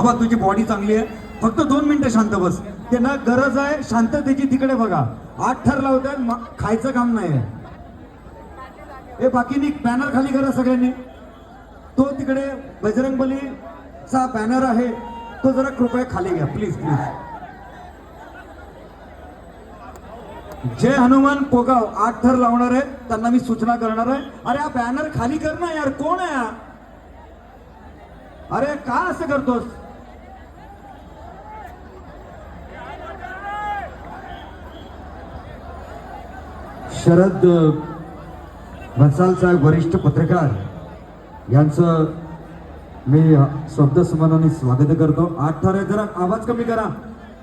बाबा तुझी बॉडी चांगली आहे, फक्त 2 मिनिटं शांत बस. ते ना गरज आहे शांततेची, तिकडे बघा. 8 थर लावताय, खायचं काम नाही आहे. हे बाकीनी बॅनर खाली करा सगळ्यांनी. तो तिकडे बजरंगबलीचा बॅनर आहे, तो जरा कृपया खाली घ्या प्लीज प्लीज. जय हनुमान पोगाव 8 थर लावणार आहे, त्यांना मी सूचना करणार आहे. अरे हा बॅनर खाली कर ना यार, कोण आहे हा? अरे का असं करतोस? शरद भन्साल साहेब वरिष्ठ पत्रकार यांचं मी शब्दसन्मानाने स्वागत करतो. 8 थर आहे, जरा आवाज कमी करा.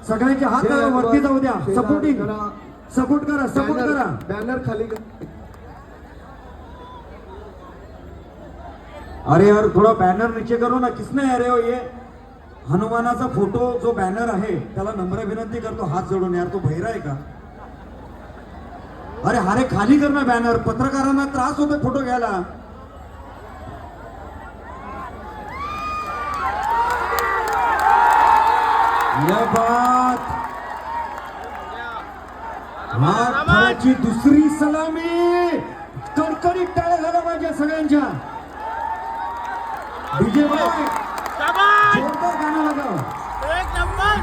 सगळ्यांचे हात वरती जाऊ द्या. सपोर्टिंग सपोर्ट करा, सपोर्ट करा. बॅनर खाली अरे यार थोड़ा बैनर नीचे करो ना. किसने अरे हो ये हनुमानाचा फोटो जो बॅनर आहे त्याला नम्र विनंती करतो हात जोडून. यार तो बहिरा आहे का? अरे खाली कर ना बॅनर, पत्रकारांना त्रास होतो फोटो घ्यायला. या बात हाताची दुसरी सलामी. कडकडीत टाळ्या झाल्या पाहिजे सगळ्यांच्या. डीजे बाय जोरदार गाणं लगाव. एक नंबर.